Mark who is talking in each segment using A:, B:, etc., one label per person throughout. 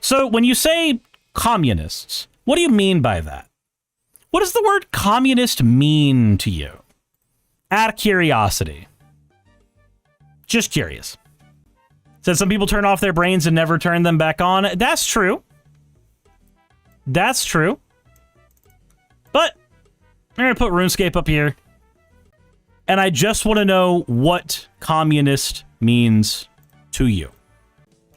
A: So when you say communists, what do you mean by that? What does the word communist mean to you? Out of curiosity. Just curious. Said some people turn off their brains and never turn them back on. That's true. That's true. But I'm going to put RuneScape up here. And I just want to know what communist means to you.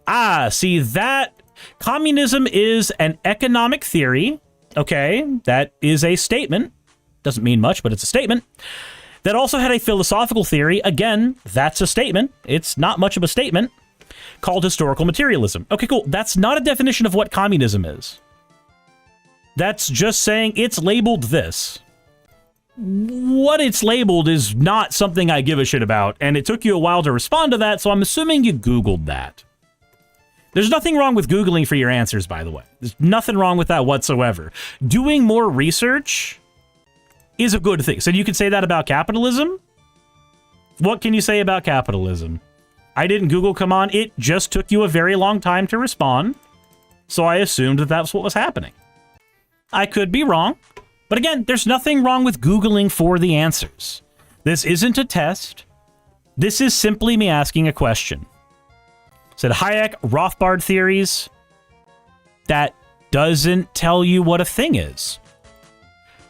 A: Ah, see that? Communism is an economic theory. Okay, that is a statement. Doesn't mean much, but it's a statement. That also had a philosophical theory. Again, that's a statement. It's not much of a statement. Called historical materialism. Okay, cool. That's not a definition of what communism is. That's just saying it's labeled this. What it's labeled is not something I give a shit about, and it took you a while to respond to that, so I'm assuming you Googled that. There's nothing wrong with Googling for your answers, by the way. There's nothing wrong with that whatsoever. Doing more research is a good thing. So you could say that about capitalism? What can you say about capitalism? I didn't Google, come on. It just took you a very long time to respond. So I assumed that that's what was happening. I could be wrong. But again, there's nothing wrong with Googling for the answers. This isn't a test. This is simply me asking a question. Said Hayek, Rothbard theories. That doesn't tell you what a thing is.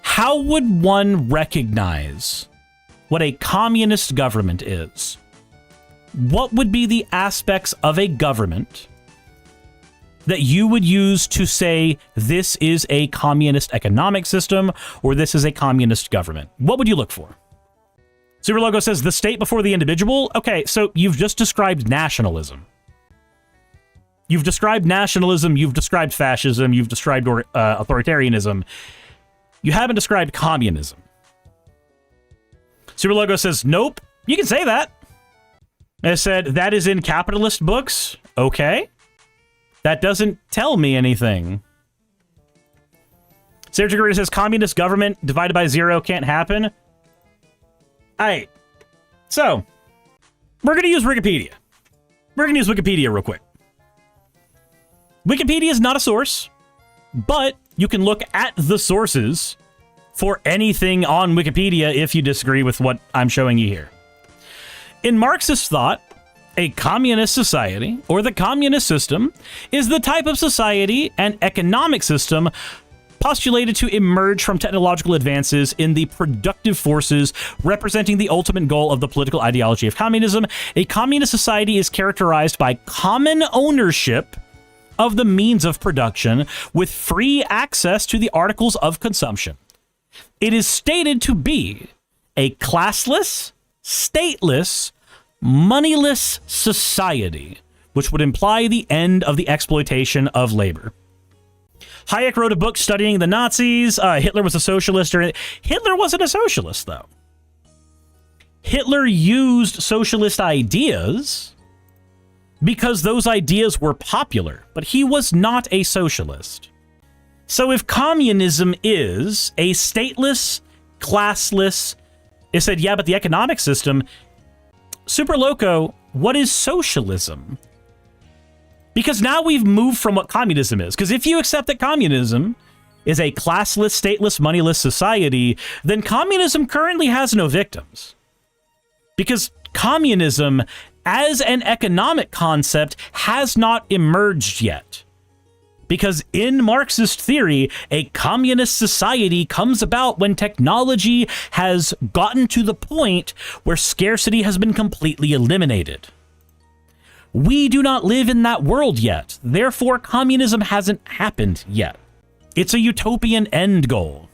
A: How would one recognize what a communist government is? What would be the aspects of a government that you would use to say this is a communist economic system or this is a communist government? What would you look for? Super Logo says the state before the individual. Okay, so you've just described nationalism. You've described nationalism, you've described fascism, you've described authoritarianism. You haven't described communism. Super Logo says, nope, you can say that. I said, that is in capitalist books. Okay. That doesn't tell me anything. Sarah Jaguri says, communist government divided by zero can't happen. Alright. So, we're going to use Wikipedia. We're going to use Wikipedia real quick. Wikipedia is not a source, but you can look at the sources for anything on Wikipedia if you disagree with what I'm showing you here. In Marxist thought, a communist society, or the communist system, is the type of society and economic system postulated to emerge from technological advances in the productive forces representing the ultimate goal of the political ideology of communism. A communist society is characterized by common ownership of the means of production with free access to the articles of consumption. It is stated to be a classless, stateless, moneyless society, which would imply the end of the exploitation of labor. Hayek wrote a book studying the Nazis. Hitler was a socialist. Hitler wasn't a socialist, though. Hitler used socialist ideas because those ideas were popular, but he was not a socialist. So if communism is a stateless, classless, it said, yeah, but the economic system, Super Loco, what is socialism? Because now we've moved from what communism is. Because if you accept that communism is a classless, stateless, moneyless society, then communism currently has no victims. Because communism as an economic concept has not emerged yet. Because in Marxist theory, a communist society comes about when technology has gotten to the point where scarcity has been completely eliminated. We do not live in that world yet. Therefore, communism hasn't happened yet. It's a utopian end goal.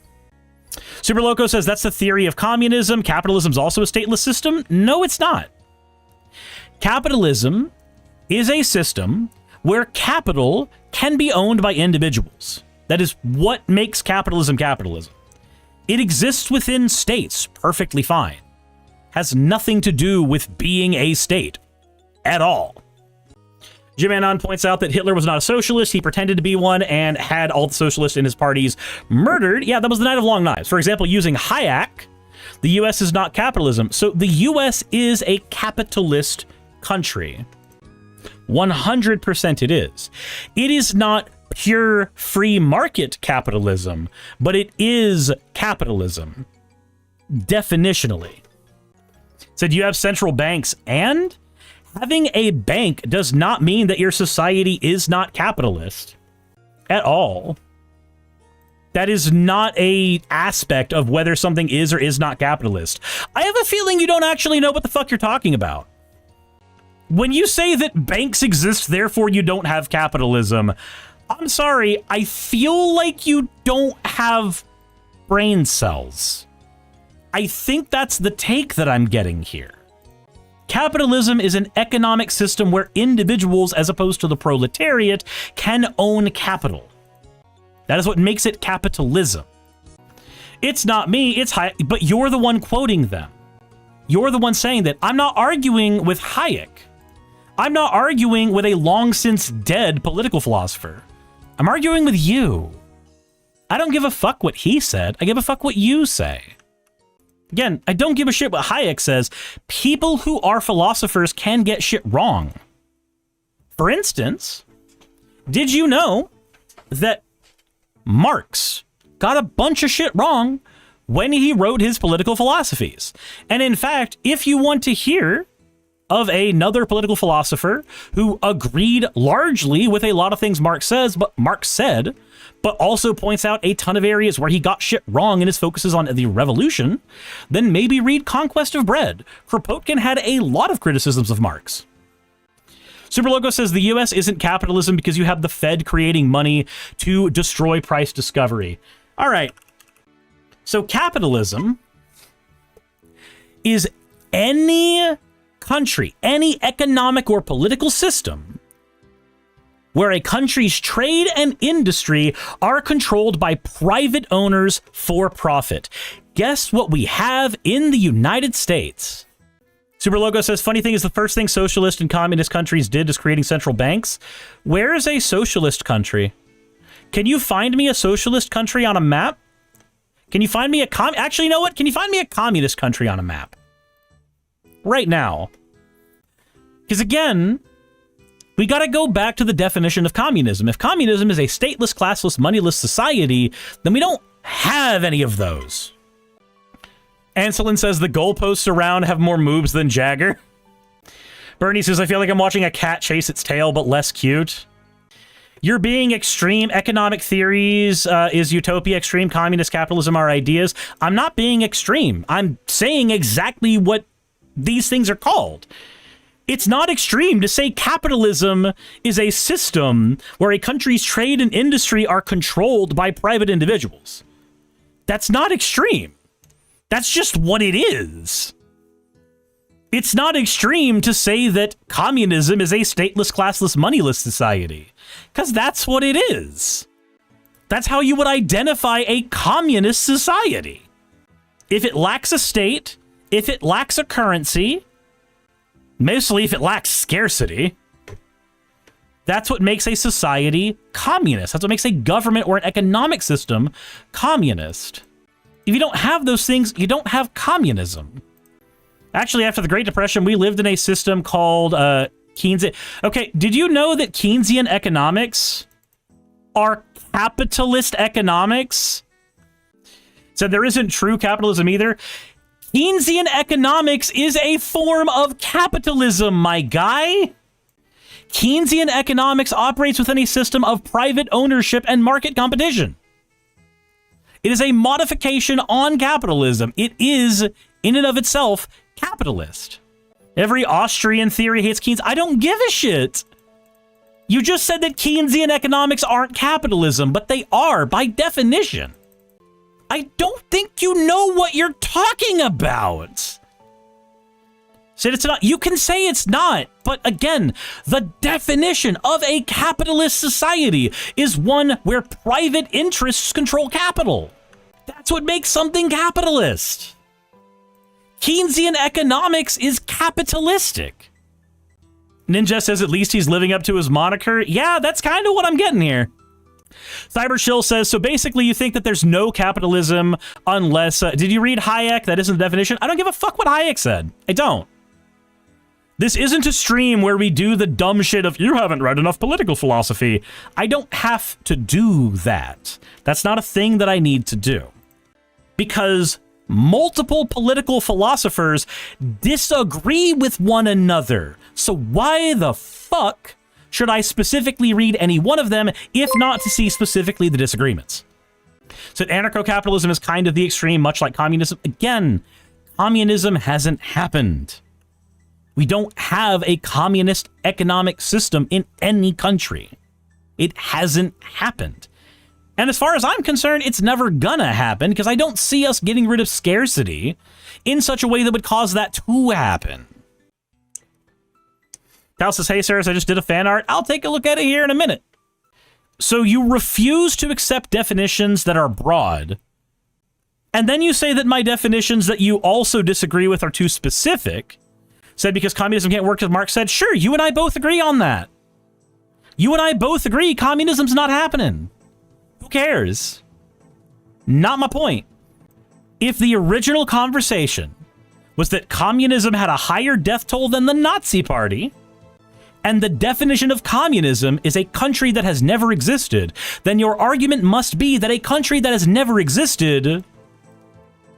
A: Super Loco says that's the theory of communism. Capitalism's also a stateless system. No, it's not. Capitalism is a system where capital can be owned by individuals. That is what makes capitalism capitalism. It exists within states perfectly fine. Has nothing to do with being a state at all. Jim Anon points out that Hitler was not a socialist. He pretended to be one and had all the socialists in his parties murdered. Yeah, that was the Night of Long Knives. For example, using Hayek, The US is not capitalism. So the US is a capitalist country. 100% it is. It is not pure free market capitalism, but it is capitalism. Definitionally. So do you have central banks? And having a bank does not mean that your society is not capitalist at all. That is not a aspect of whether something is or is not capitalist. I have a feeling you don't actually know what the fuck you're talking about. When you say that banks exist, therefore you don't have capitalism, I'm sorry, I feel like you don't have brain cells. I think that's the take that I'm getting here. Capitalism is an economic system where individuals, as opposed to the proletariat, can own capital. That is what makes it capitalism. It's not me, it's Hayek, but you're the one quoting them. You're the one saying that. I'm not arguing with Hayek. I'm not arguing with a long since dead political philosopher. I'm arguing with you. I don't give a fuck what he said. I give a fuck what you say. Again, I don't give a shit what Hayek says. People who are philosophers can get shit wrong. For instance, did you know that Marx got a bunch of shit wrong when he wrote his political philosophies? And in fact, if you want to hear of another political philosopher who agreed largely with a lot of things Marx said, but also points out a ton of areas where he got shit wrong and his focus is on the revolution, then maybe read Conquest of Bread. Kropotkin had a lot of criticisms of Marx. Superlogo says the US isn't capitalism because you have the Fed creating money to destroy price discovery. All right. So capitalism is any country, any economic or political system where a country's trade and industry are controlled by private owners for profit. Guess what we have in the United States? Superlogo says, funny thing is the first thing socialist and communist countries did is creating central banks. Where is a socialist country? Can you find me a socialist country on a map? Can you find me actually, you know what? Can you find me a communist country on a map? Right now. Because again, we got to go back to the definition of communism. If communism is a stateless, classless, moneyless society, then we don't have any of those. Anselin says the goalposts around have more moves than Jagger. Bernie says, I feel like I'm watching a cat chase its tail, but less cute. You're being extreme. Economic theories is utopia. Extreme communist capitalism are ideas. I'm not being extreme. I'm saying exactly what these things are called. It's not extreme to say capitalism is a system where a country's trade and industry are controlled by private individuals. That's not extreme. That's just what it is. It's not extreme to say that communism is a stateless, classless, moneyless society, because that's what it is. That's how you would identify a communist society. If it lacks a state, if it lacks a currency, mostly if it lacks scarcity, that's what makes a society communist. That's what makes a government or an economic system communist. If you don't have those things, you don't have communism. Actually, after the Great Depression, we lived in a system called Keynesian. Okay, did you know that Keynesian economics are capitalist economics? So there isn't true capitalism either. Keynesian economics is a form of capitalism, my guy. Keynesian economics operates within a system of private ownership and market competition. It is a modification on capitalism. It is, in and of itself, capitalist. Every Austrian theory hates Keynes. I don't give a shit. You just said that Keynesian economics aren't capitalism, but they are by definition. I don't think you know what you're talking about. Said it's not. You can say it's not, but again, the definition of a capitalist society is one where private interests control capital. That's what makes something capitalist. Keynesian economics is capitalistic. Ninja says at least he's living up to his moniker. Yeah, that's kind of what I'm getting here. Cyberchill says, so basically you think that there's no capitalism unless... did you read Hayek? That isn't the definition. I don't give a fuck what Hayek said. I don't. This isn't a stream where we do the dumb shit of, you haven't read enough political philosophy. I don't have to do that. That's not a thing that I need to do. Because multiple political philosophers disagree with one another. So why the fuck should I specifically read any one of them, if not to see specifically the disagreements? So anarcho-capitalism is kind of the extreme, much like communism. Again, communism hasn't happened. We don't have a communist economic system in any country. It hasn't happened. And as far as I'm concerned, it's never gonna happen, because I don't see us getting rid of scarcity in such a way that would cause that to happen. Cal says, hey, Suris, I just did a fan art. I'll take a look at it here in a minute. So you refuse to accept definitions that are broad, and then you say that my definitions that you also disagree with are too specific. Said because communism can't work, as Marx said. Sure, you and I both agree on that. You and I both agree communism's not happening. Who cares? Not my point. If the original conversation was that communism had a higher death toll than the Nazi Party, and the definition of communism is a country that has never existed, then your argument must be that a country that has never existed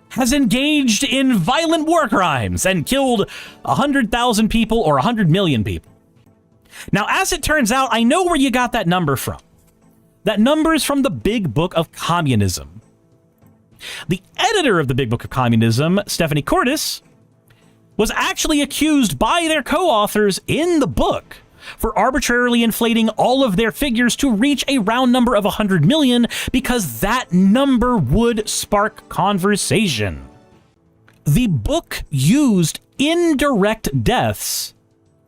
A: has engaged in violent war crimes and killed 100,000 people or 100 million people. Now, as it turns out, I know where you got that number from. That number is from the Big Book of Communism. The editor of the Big Book of Communism, Stephanie Cordes, was actually accused by their co-authors in the book for arbitrarily inflating all of their figures to reach a round number of 100 million because that number would spark conversation. The book used indirect deaths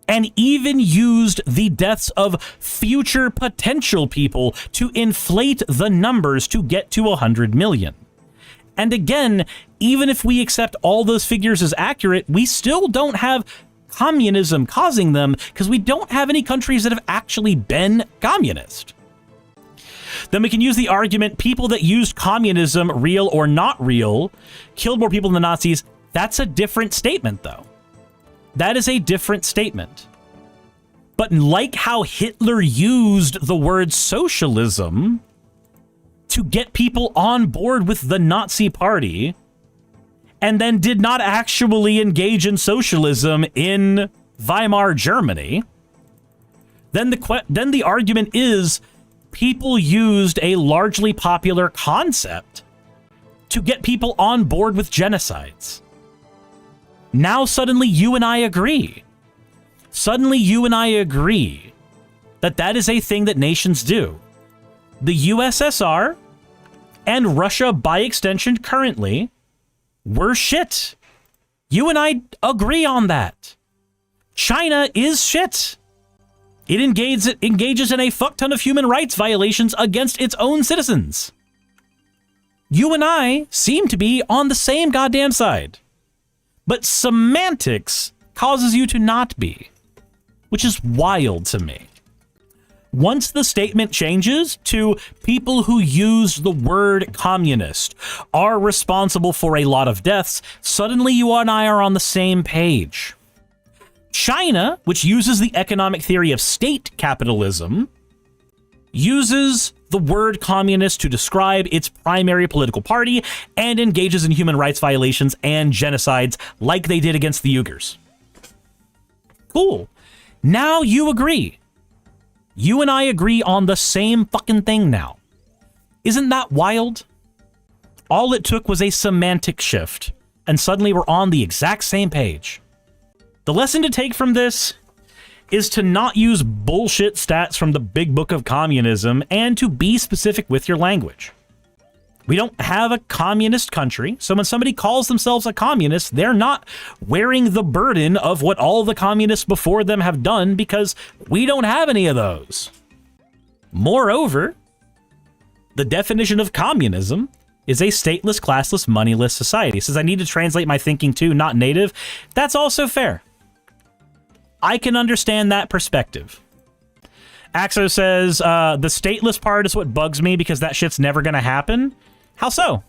A: and even used the deaths of future potential people to inflate the numbers to get to 100 million. And again, even if we accept all those figures as accurate, we still don't have communism causing them, because we don't have any countries that have actually been communist. Then we can use the argument people that used communism, real or not real, killed more people than the Nazis. That's a different statement, though. That is a different statement. But like how Hitler used the word socialism to get people on board with the Nazi Party, and then did not actually engage in socialism in Weimar Germany, then the argument is people used a largely popular concept to get people on board with genocides. Now suddenly you and I agree. Suddenly you and I agree that that is a thing that nations do. The USSR and Russia, by extension currently, were shit. You and I agree on that. China is shit. It engages in a fuck ton of human rights violations against its own citizens. You and I seem to be on the same goddamn side. But semantics causes you to not be, which is wild to me. Once the statement changes to people who use the word communist are responsible for a lot of deaths, suddenly you and I are on the same page. China, which uses the economic theory of state capitalism, uses the word communist to describe its primary political party and engages in human rights violations and genocides like they did against the Uyghurs. Cool. Now you agree. You and I agree on the same fucking thing now. Isn't that wild? All it took was a semantic shift, and suddenly we're on the exact same page. The lesson to take from this is to not use bullshit stats from the Big Book of Communism and to be specific with your language. We don't have a communist country, so when somebody calls themselves a communist, they're not wearing the burden of what all the communists before them have done, because we don't have any of those. Moreover, the definition of communism is a stateless, classless, moneyless society. It says I need to translate my thinking to not native. That's also fair. I can understand that perspective. Axo says, the stateless part is what bugs me because that shit's never gonna happen. How so?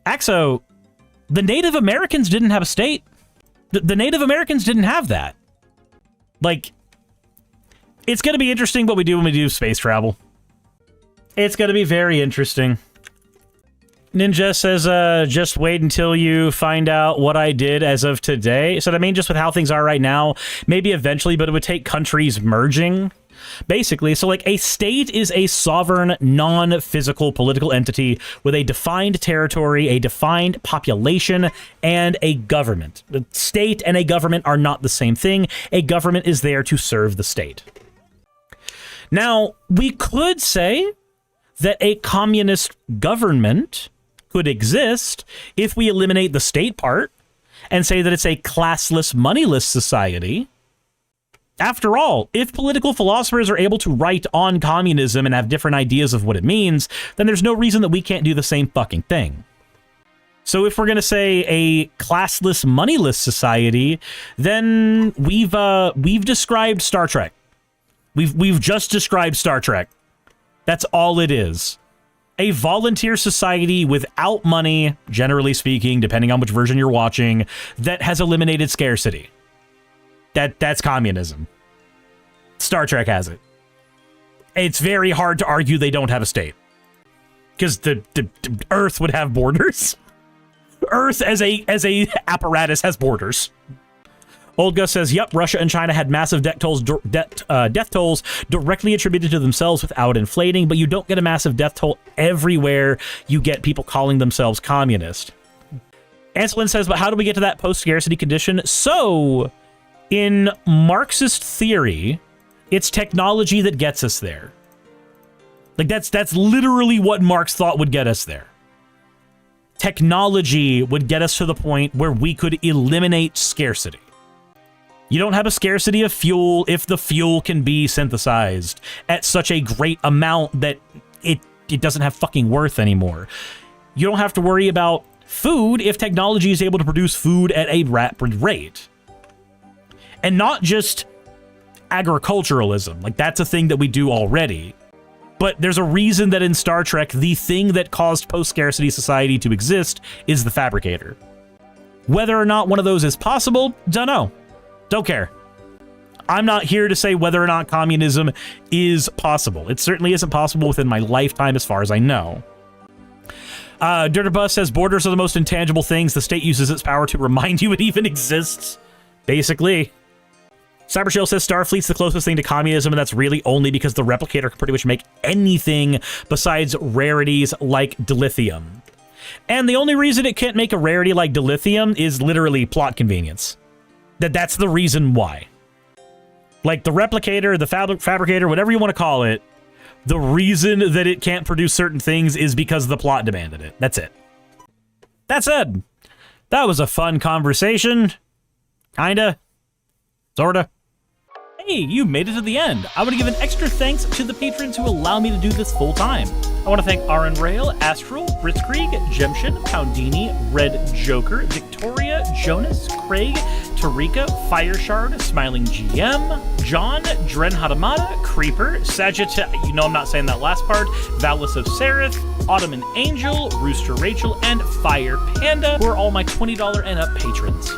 A: Axo, the Native Americans didn't have a state. The Native Americans didn't have that. Like, it's gonna be interesting what we do when we do space travel. It's gonna be very interesting. Ninja says, just wait until you find out what I did as of today. So I mean, just with how things are right now, maybe eventually, but it would take countries merging. Basically, so like a state is a sovereign, non-physical political entity with a defined territory, a defined population, and a government. The state and a government are not the same thing. A government is there to serve the state. Now, we could say that a communist government could exist if we eliminate the state part and say that it's a classless, moneyless society. After all, if political philosophers are able to write on communism and have different ideas of what it means, then there's no reason that we can't do the same fucking thing. So if we're going to say a classless, moneyless society, then we've described Star Trek. We've just described Star Trek. That's all it is. A volunteer society without money, generally speaking, depending on which version you're watching, that has eliminated scarcity. That's communism. Star Trek has it. It's very hard to argue they don't have a state. Because the Earth would have borders. Earth as a apparatus has borders. Old Gus says, yep, Russia and China had massive death tolls directly attributed to themselves without inflating, but you don't get a massive death toll everywhere you get people calling themselves communist. Anselin says, but how do we get to that post-scarcity condition? So, in Marxist theory, it's technology that gets us there. Like, that's literally what Marx thought would get us there. Technology would get us to the point where we could eliminate scarcity. You don't have a scarcity of fuel if the fuel can be synthesized at such a great amount that it doesn't have fucking worth anymore. You don't have to worry about food if technology is able to produce food at a rapid rate. And not just agriculturalism. Like, that's a thing that we do already. But there's a reason that in Star Trek, the thing that caused post-scarcity society to exist is the fabricator. Whether or not one of those is possible, don't know. Don't care. I'm not here to say whether or not communism is possible. It certainly isn't possible within my lifetime as far as I know. Dirterbus says, borders are the most intangible things. The state uses its power to remind you it even exists. Basically. Cybershield says, Starfleet's the closest thing to communism, and that's really only because the replicator can pretty much make anything besides rarities like dilithium. And the only reason it can't make a rarity like dilithium is literally plot convenience. That's the reason why. Like, the replicator, the fabricator, whatever you want to call it, the reason that it can't produce certain things is because the plot demanded it. That's it. That said, that was a fun conversation. Kinda. Sorta. Hey, you made it to the end. I want to give an extra thanks to the patrons who allow me to do this full time. I want to thank Aaron Rail, Astral, Britzkrieg, Jemshin, Poundini, Red Joker, Victoria, Jonas, Craig, Tarika, Fireshard, Smiling GM, John, Dren Hadamada, Creeper, Sagitta, you know I'm not saying that last part, Valis of Seraph, Ottoman Angel, Rooster Rachel, and Fire Panda, who are all my $20 and up patrons.